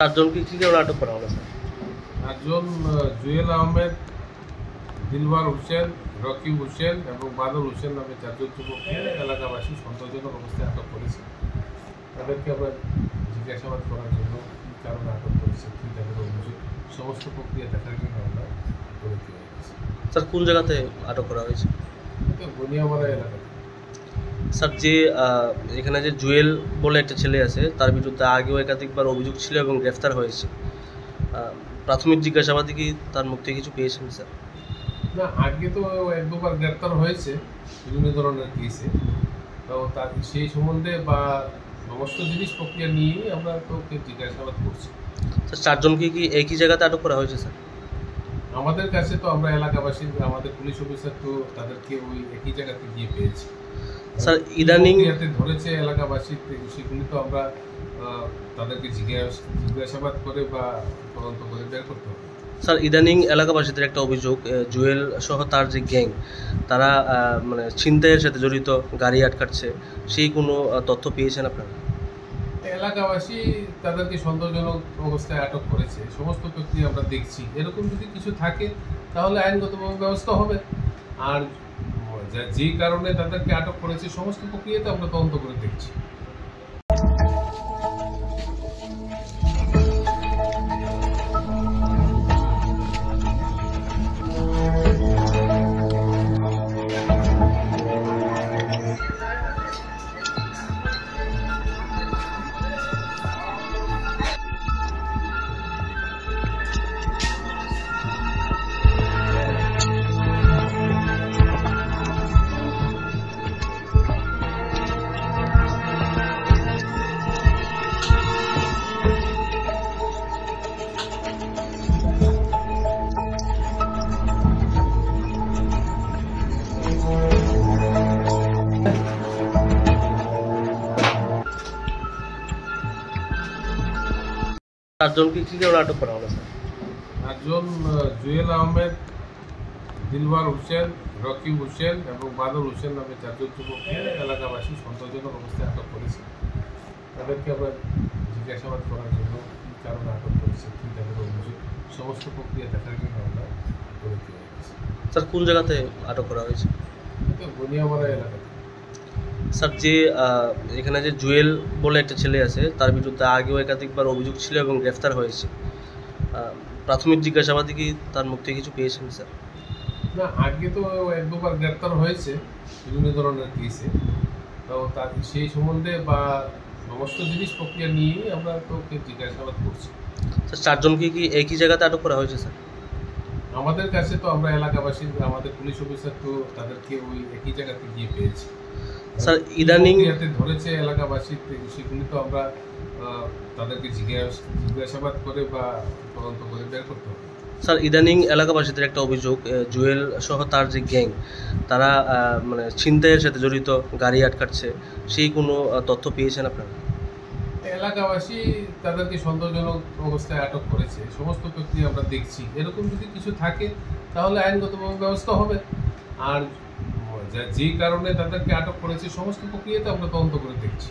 চারজনকে কি কারণে আটক করা হলো স্যার? একজন জুয়েল আহমেদ, দিলওয়ার হোসেন, রকিব হোসেন এবং বাদল হোসেন নামে চারজন যুবককে এলাকাবাসী সন্দেহজনক অবস্থায় আটক করেছে। তাদেরকে আমরা জিজ্ঞাসাবাদ করার জন্য কী কারণে আটক করেছে, কী তাদের অভিযোগ, সমস্ত প্রক্রিয়া দেখার জন্য আমরা করে দিয়ে গেছি। স্যার কোন জায়গাতে আটক করা হয়েছে? বনিয়ামারা এলাকাতে। স্যার যে এখানে যে জুয়েল বলে একটা ছেলে আছে, তার বিরুদ্ধে আগেও একাধিকবার অভিযোগ ছিল এবং গ্রেফতার হয়েছে। প্রাথমিক জিজ্ঞাসাবাদে কি তার মুখ থেকে কিছু পেয়েছেন স্যার? না, আগে তো এক দুবার গ্রেপ্তার হয়েছে বিভিন্ন ধরনের কেসে। তো তার সেই সম্বন্ধে বা সমস্ত জিনিস প্রক্রিয়া নিয়েই আমরা তো জিজ্ঞাসাবাদ করছি। স্যার চারজনকে কি একই জায়গাতে আটক করা হয়েছে স্যার? আমাদের কাছে তো আমরা এলাকাবাসী, আমাদের পুলিশ অফিসার তো তাদেরকে ওই একই জায়গাতে গিয়ে পেয়েছি। স্যার ইদানিং ধরেছে এলাকাবাসী, সেগুলি তো আমরা তাদেরকে জিজ্ঞাসাবাদ করে বা তদন্ত করে বের করতে হবে। স্যার ইদানিং এলাকাবাসীদের একটা অভিযোগ, জুয়েল সহ তার যে গ্যাং, তারা মানে ছিনতাইয়ের সাথে জড়িত, গাড়ি আটকাচ্ছে, সেই কোনো তথ্য পেয়েছেন আপনারা? এলাকাবাসী তাদেরকে সন্দেহজনক অবস্থায় আটক করেছে, সমস্ত প্রক্রিয়া আমরা দেখছি। এরকম যদি কিছু থাকে তাহলে আইনগত ব্যবস্থা হবে। আর যে কারণে তাদেরকে আটক করেছে সমস্ত প্রক্রিয়াতে আমরা তদন্ত করে দেখছি। চারজনকে কি কারণে আটক করা হলো স্যার? একজন জুয়েল আহমেদ, দিলওয়ার হোসেন, রকিব হোসেন এবং বাদল হোসেন নামে চারজন যুবককে এলাকাবাসী সন্দেহজনক অবস্থায় আটক করেছে। তাদেরকে আমরা জিজ্ঞাসাবাদ করার জন্য কী কারণে আটক করেছে, কী তাদের অভিযোগ, সমস্ত প্রক্রিয়া দেখার জন্য আমরা করে দিয়ে গেছি। স্যার কোন জায়গাতে আটক করা হয়েছে? বনিয়ামারা এলাকাতে। স্যার যে এখানে যে জুয়েল বলে একটা ছেলে আছে, তার বিরুদ্ধে আগেও একাধিকবার অভিযোগ ছিল এবং গ্রেফতার হয়েছে। প্রাথমিক জিজ্ঞাসাবাদে কি তার মুখ থেকে কিছু পেয়েছেন স্যার? না, আগে তো এক দুবার গ্রেপ্তার হয়েছে বিভিন্ন ধরনের কেসে। তো তার সেই সম্বন্ধে বা সমস্ত জিনিস প্রক্রিয়া নিয়েই আমরা তো জিজ্ঞাসাবাদ করছি। স্যার চারজনকে কি একই জায়গাতে আটক করা হয়েছে স্যার? আমাদের কাছে তো আমরা এলাকাবাসী, আমাদের পুলিশ অফিসার তো তাদেরকে ওই একই জায়গাতে গিয়ে পেয়েছি। স্যার ইদানিং ধরেছে এলাকাবাসী, সেগুলি তো আমরা তাদেরকে জিজ্ঞাসাবাদ করে বা তদন্ত করে বের করতে হবে। স্যার ইদানিং এলাকাবাসীদের একটা অভিযোগ, জুয়েল সহ তার যে গ্যাং, তারা মানে ছিনতাইয়ের সাথে জড়িত, গাড়ি আটকাচ্ছে, সেই কোনো তথ্য পেয়েছেন আপনারা? এলাকাবাসী তাদেরকে সন্দেহজনক অবস্থায় আটক করেছে, সমস্ত প্রক্রিয়া আমরা দেখছি। এরকম যদি কিছু থাকে তাহলে আইনগত ব্যবস্থা হবে। আর যে কারণে তাদেরকে আটক করেছে সমস্ত প্রক্রিয়াতে আমরা তদন্ত করে দেখছি।